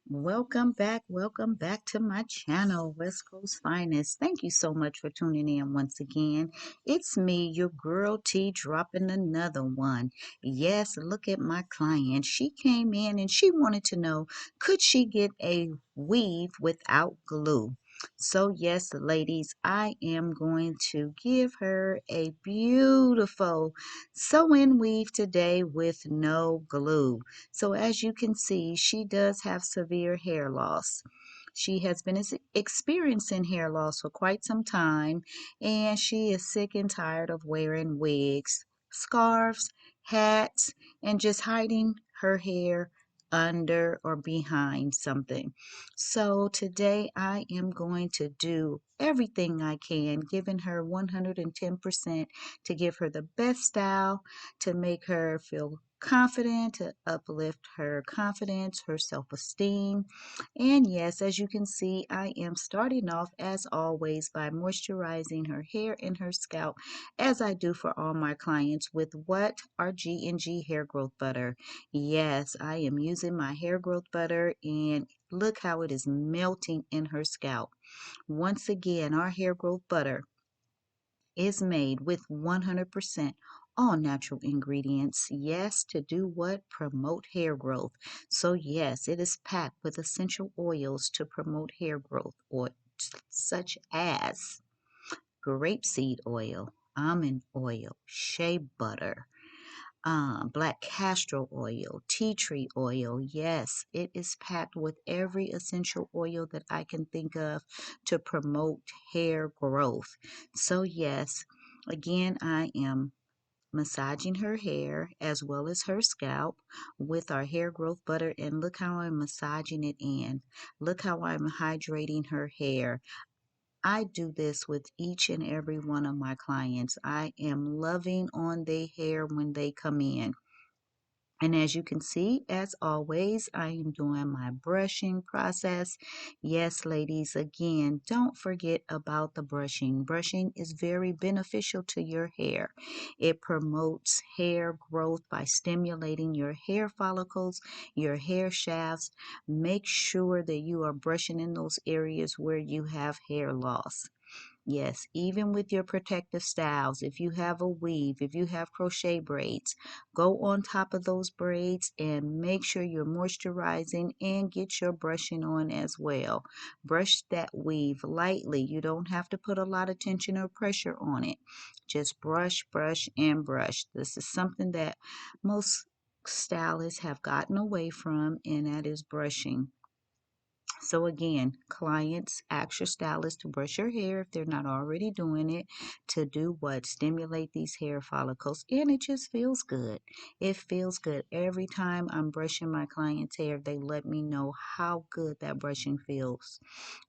Welcome back to my channel, West Coast Finest. Thank you so much for tuning in once again. It's me, your girl T, dropping another one. Yes, look at my client. She came in and she wanted to know, could she get a weave without glue? So yes, ladies, I am going to give her a beautiful sew-in weave today with no glue. So as you can see, she does have severe hair loss. She has been experiencing hair loss for quite some time, and she is sick and tired of wearing wigs, scarves, hats, and just hiding her hair under or behind something. So today I am going to do everything I can, giving her 110% to give her the best style, to make her feel confident, to uplift her confidence, her self esteem. And yes, as you can see, I am starting off as always by moisturizing her hair and her scalp, as I do for all my clients, with what? Our G&G hair growth butter. Yes, I am using my hair growth butter, and look how it is melting in her scalp. Once again, our hair growth butter is made with 100% all natural ingredients. Yes, to do what? Promote hair growth. So, yes, it is packed with essential oils to promote hair growth, or such as grapeseed oil, almond oil, shea butter, black castor oil, tea tree oil. Yes, it is packed with every essential oil that I can think of to promote hair growth. So, yes, again, I am massaging her hair as well as her scalp with our hair growth butter, and look how I'm massaging it in. Look how I'm hydrating her hair. I do this with each and every one of my clients. I am loving on their hair when they come in. And as you can see, as always, I am doing my brushing process. Yes, ladies, again, don't forget about the brushing. Brushing is very beneficial to your hair. It promotes hair growth by stimulating your hair follicles, your hair shafts. Make sure that you are brushing in those areas where you have hair loss. Yes, even with your protective styles, if you have a weave, if you have crochet braids, go on top of those braids and make sure you're moisturizing and get your brushing on as well. Brush that weave lightly. You don't have to put a lot of tension or pressure on it. Just brush, brush, and brush. This is something that most stylists have gotten away from, and that is brushing. So again, clients ask your stylist to brush your hair if they're not already doing it, to do what? Stimulate these hair follicles, and it just feels good. It feels good. Every time I'm brushing my client's hair, they let me know how good that brushing feels.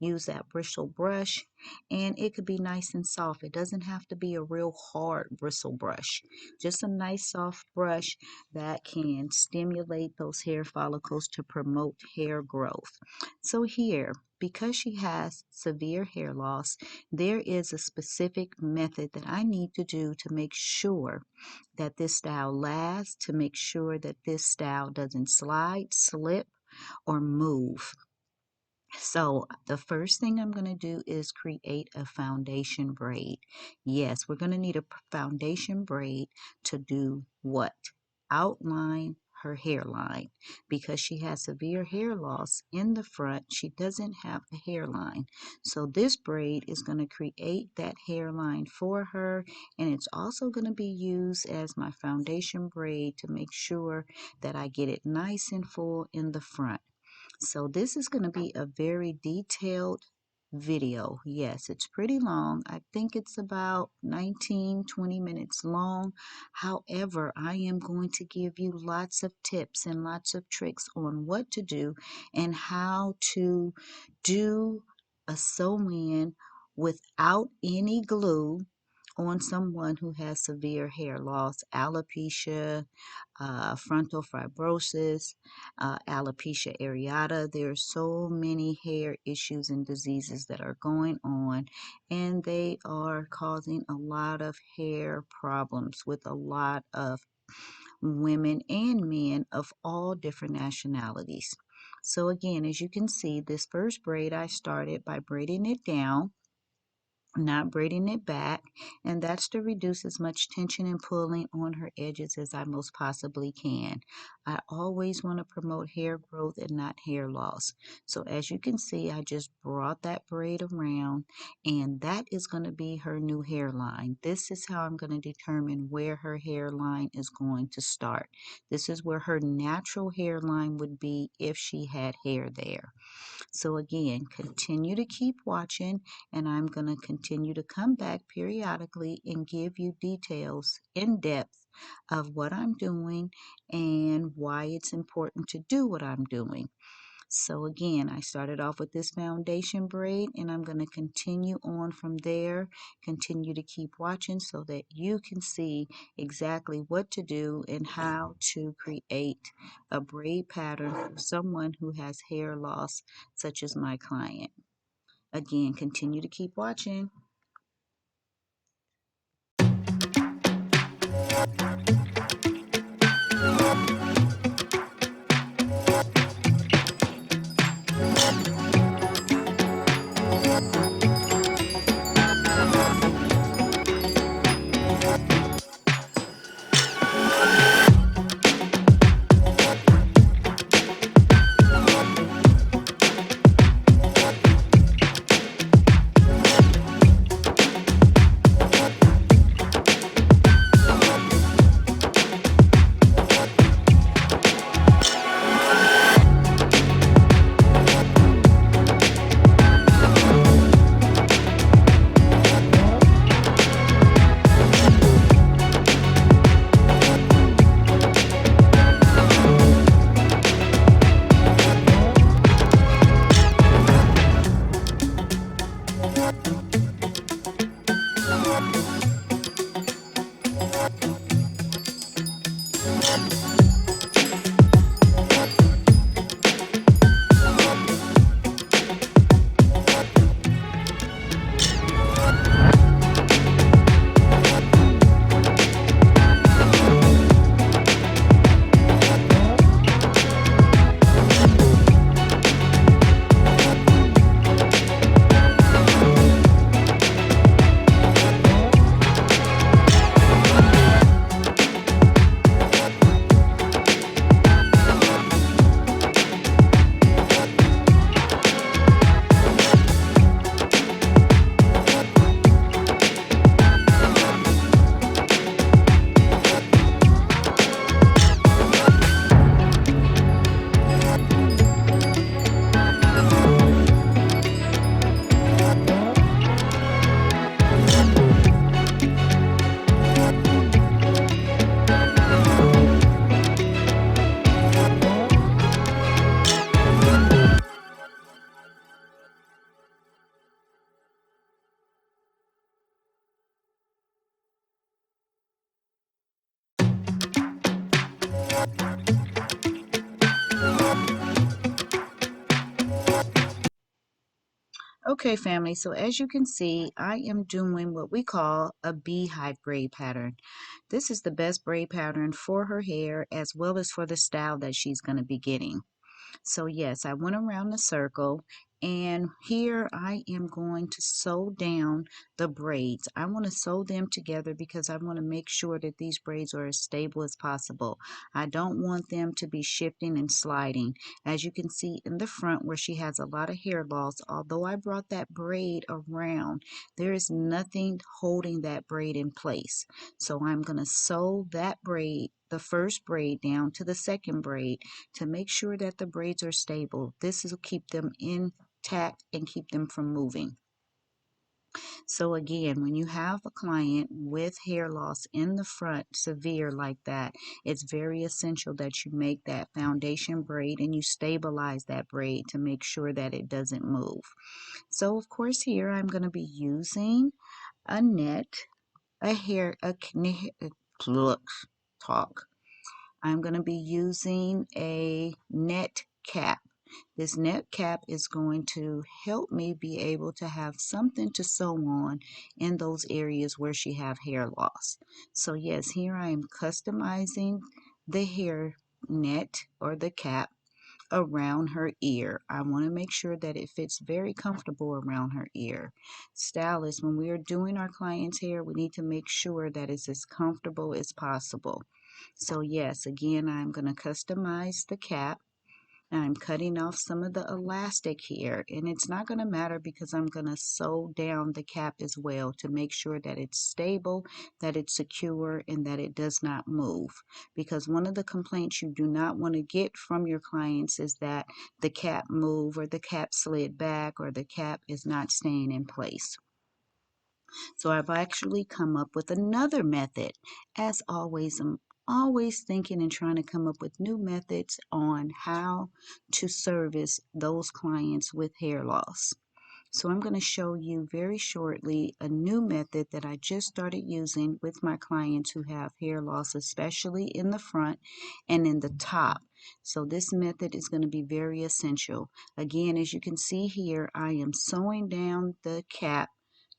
Use that bristle brush, and it could be nice and soft. It doesn't have to be a real hard bristle brush. Just a nice soft brush that can stimulate those hair follicles to promote hair growth. So here, because she has severe hair loss, there is a specific method that I need to do to make sure that this style lasts, to make sure that this style doesn't slide, slip, or move. So the first thing I'm going to do is create a foundation braid. Yes, we're going to need a foundation braid to do what? Outline her hairline. Because she has severe hair loss in the front, she doesn't have a hairline. So this braid is going to create that hairline for her, and it's also going to be used as my foundation braid to make sure that I get it nice and full in the front. So this is going to be a very detailed video. Yes, it's pretty long. I think it's about 19-20 minutes long. However, I am going to give you lots of tips and lots of tricks on what to do and how to do a sew-in without any glue on someone who has severe hair loss, alopecia, frontal fibrosis, alopecia areata. There are so many hair issues and diseases that are going on, and they are causing a lot of hair problems with a lot of women and men of all different nationalities. So again, as you can see, this first braid I started by braiding it down, not braiding it back, and that's to reduce as much tension and pulling on her edges as I most possibly can. I always want to promote hair growth and not hair loss. So as you can see, I just brought that braid around, and that is going to be her new hairline. This is how I'm going to determine where her hairline is going to start. This is where her natural hairline would be if she had hair there. So again, continue to keep watching, and I'm going to continue to come back periodically and give you details in depth of what I'm doing and why it's important to do what I'm doing. So again, I started off with this foundation braid, and I'm going to continue on from there. Continue to keep watching so that you can see exactly what to do and how to create a braid pattern for someone who has hair loss, such as my client. Again, continue to keep watching. Okay, family, so as you can see, I am doing what we call a beehive braid pattern. This is the best braid pattern for her hair as well as for the style that she's going to be getting. So yes, I went around the circle, and here I am going to sew down the braids. I want to sew them together because I want to make sure that these braids are as stable as possible. I don't want them to be shifting and sliding. As you can see in the front where she has a lot of hair loss, although I brought that braid around, there is nothing holding that braid in place. So I'm going to sew that braid, the first braid, down to the second braid to make sure that the braids are stable. This will keep them intact and keep them from moving. So again, when you have a client with hair loss in the front, severe like that, it's very essential that you make that foundation braid and you stabilize that braid to make sure that it doesn't move. So of course here I'm going to be using a net, a hair, look, talk. I'm going to be using a net cap. This net cap is going to help me be able to have something to sew on in those areas where she have hair loss. So yes, here I am customizing the hair net or the cap. around her ear. I want to make sure that it fits very comfortable around her ear. Stylists, when we are doing our client's hair, we need to make sure that it's as comfortable as possible. So yes, again, I'm going to customize the cap. I'm cutting off some of the elastic here, and it's not going to matter because I'm going to sew down the cap as well to make sure that it's stable, that it's secure, and that it does not move. Because one of the complaints you do not want to get from your clients is that the cap move or the cap slid back or the cap is not staying in place. So I've actually come up with another method. As always, I'm always thinking and trying to come up with new methods on how to service those clients with hair loss. So I'm going to show you very shortly a new method that I just started using with my clients who have hair loss, especially in the front and in the top. So this method is going to be very essential. Again, as you can see here, I am sewing down the cap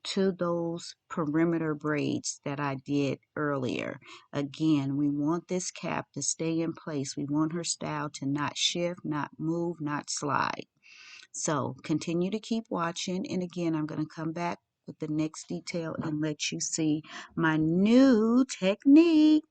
to those perimeter braids that I did earlier. Again, we want this cap to stay in place. We want her style to not shift, not move, not slide. So continue to keep watching. And again, I'm going to come back with the next detail and let you see my new technique.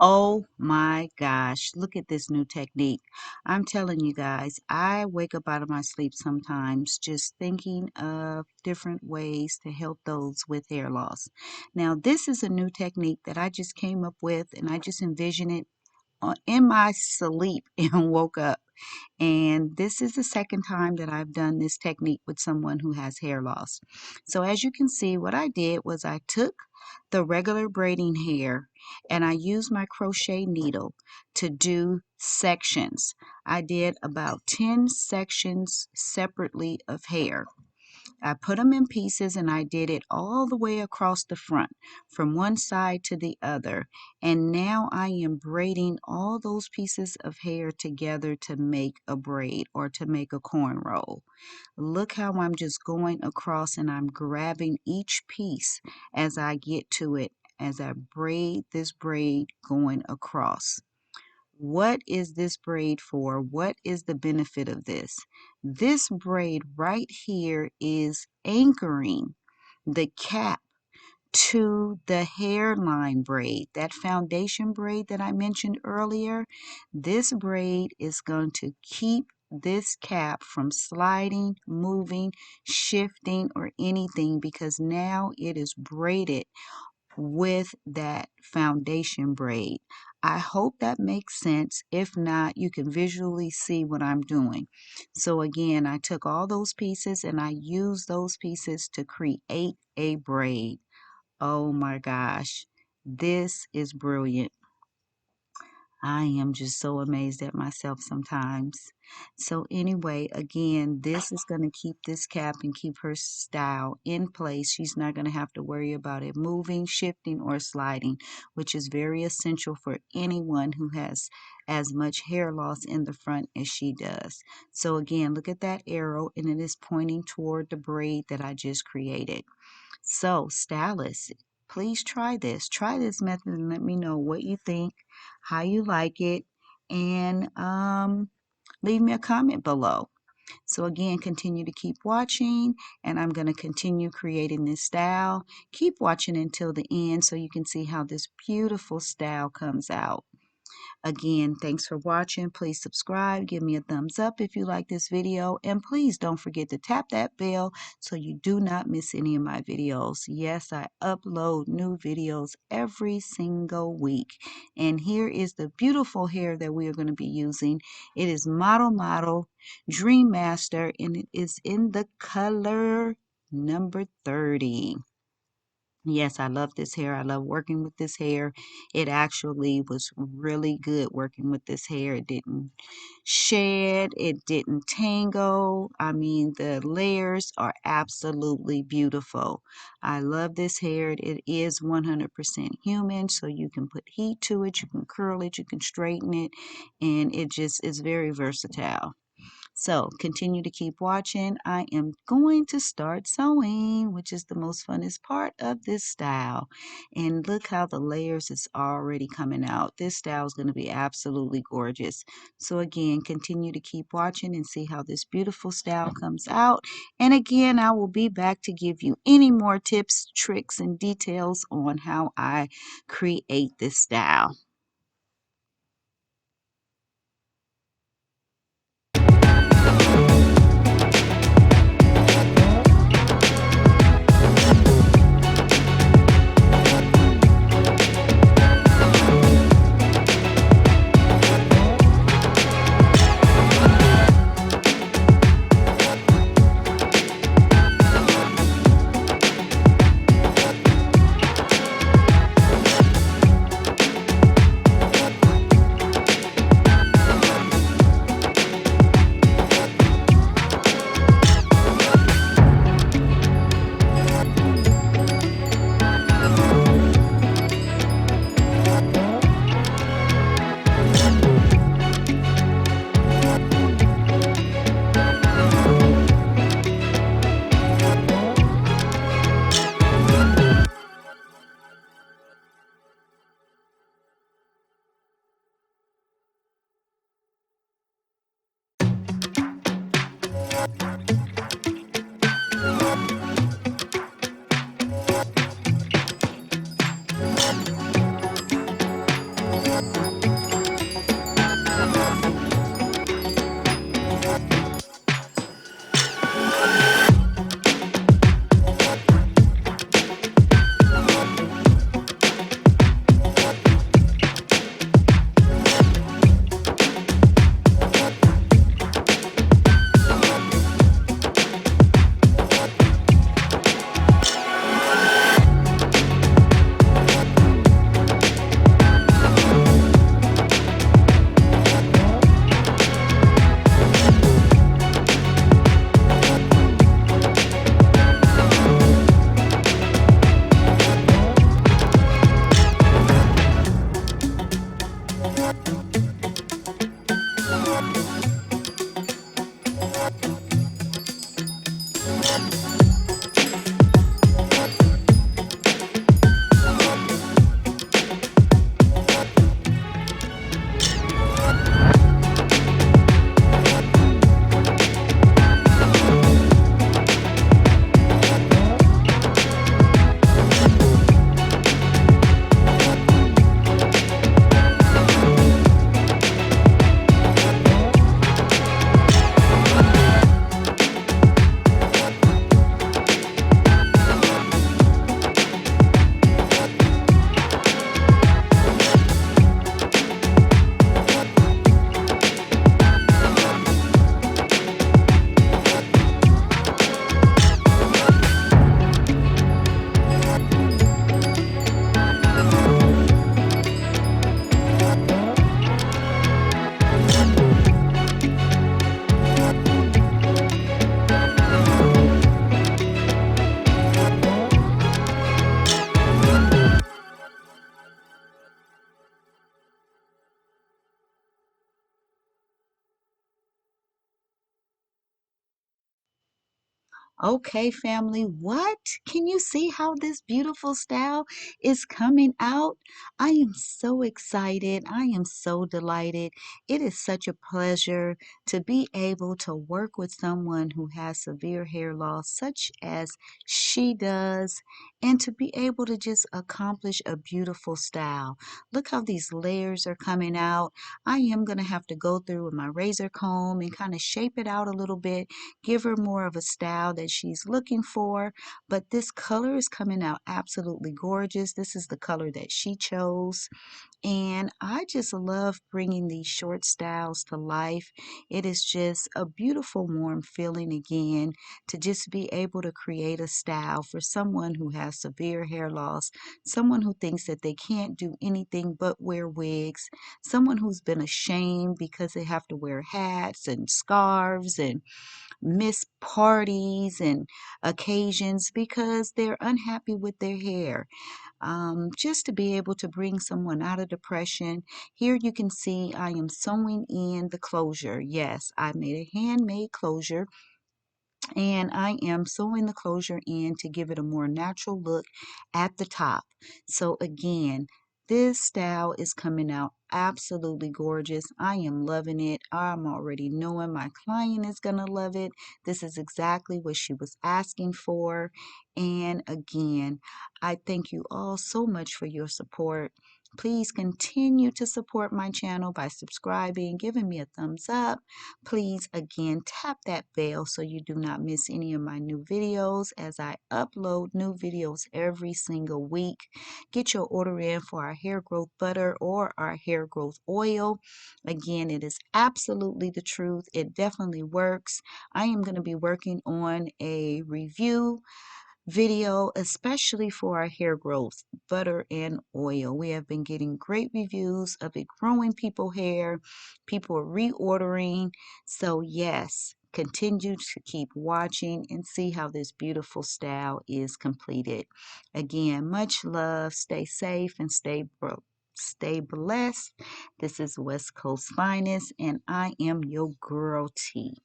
Oh my gosh, look at this new technique. I'm telling you guys, I wake up out of my sleep sometimes just thinking of different ways to help those with hair loss. Now, this is a new technique that I just came up with and I just envisioned it in my sleep and woke up. And this is the second time that I've done this technique with someone who has hair loss. So as you can see, what I did was I took the regular braiding hair and I used my crochet needle to do sections. I did about 10 sections separately of hair. I put them in pieces and I did it all the way across the front from one side to the other. And now I am braiding all those pieces of hair together to make a braid or to make a cornrow. Look how I'm just going across and I'm grabbing each piece as I get to it, as I braid this braid going across. What is this braid for? What is the benefit of this? This braid right here is anchoring the cap to the hairline braid, that foundation braid that I mentioned earlier. This braid is going to keep this cap from sliding, moving, shifting, or anything because now it is braided with that foundation braid. I hope that makes sense. If not, you can visually see what I'm doing. So again, I took all those pieces and I used those pieces to create a braid. Oh my gosh, this is brilliant. I am just so amazed at myself sometimes. So anyway, again, this is going to keep this cap and keep her style in place. She's not going to have to worry about it moving, shifting, or sliding, which is very essential for anyone who has as much hair loss in the front as she does. So again, look at that arrow and it is pointing toward the braid that I just created. So, stylists, please try this. Try this method and let me know what you think, how you like it, and leave me a comment below. So again, continue to keep watching, and I'm going to continue creating this style. Keep watching until the end so you can see how this beautiful style comes out. Again, thanks for watching. Please subscribe, give me a thumbs up if you like this video, and please don't forget to tap that bell so you do not miss any of my videos. Yes, I upload new videos every single week. And here is the beautiful hair that we are going to be using. It is Model Dream Master, and it is in the color number 30. Yes, I love this hair. I love working with this hair. It actually was really good working with this hair. It didn't shed, it didn't tangle. I mean, the layers are absolutely beautiful. I love this hair. It is 100% human, so you can put heat to it, you can curl it, you can straighten it, and it just is very versatile. So continue to keep watching. I am going to start sewing, which is the most funnest part of this style. And look how the layers is already coming out. This style is going to be absolutely gorgeous. So again, continue to keep watching and see how this beautiful style comes out. And again, I will be back to give you any more tips, tricks, and details on how I create this style. Okay, family, what? Can you see how this beautiful style is coming out? I am so excited. I am so delighted. It is such a pleasure to be able to work with someone who has severe hair loss, such as she does, and to be able to just accomplish a beautiful style. Look how these layers are coming out. I am going to have to go through with my razor comb and kind of shape it out a little bit, give her more of a style that she's looking for. But this color is coming out absolutely gorgeous. This is the color that she chose. And I just love bringing these short styles to life. It is just a beautiful, warm feeling again to just be able to create a style for someone who has severe hair loss, someone who thinks that they can't do anything but wear wigs, someone who's been ashamed because they have to wear hats and scarves and miss parties and occasions because they're unhappy with their hair. Just to be able to bring someone out of depression. Here you can see I am sewing in the closure. Yes, I made a handmade closure and I am sewing the closure in to give it a more natural look at the top. So again, this style is coming out absolutely gorgeous. I am loving it. I'm already knowing my client is going to love it. This is exactly what she was asking for. And again, I thank you all so much for your support. Please continue to support my channel by subscribing, giving me a thumbs up. Please again tap that bell so you do not miss any of my new videos as I upload new videos every single week. Get your order in for our hair growth butter or our hair growth oil. Again, it is absolutely the truth. It definitely works. I am going to be working on a review video, especially for our hair growth, butter and oil. We have been getting great reviews of it growing people hair. People are reordering. So yes, continue to keep watching and see how this beautiful style is completed. Again, much love. Stay safe and stay blessed. This is West Coast Finest, and I am your girl T.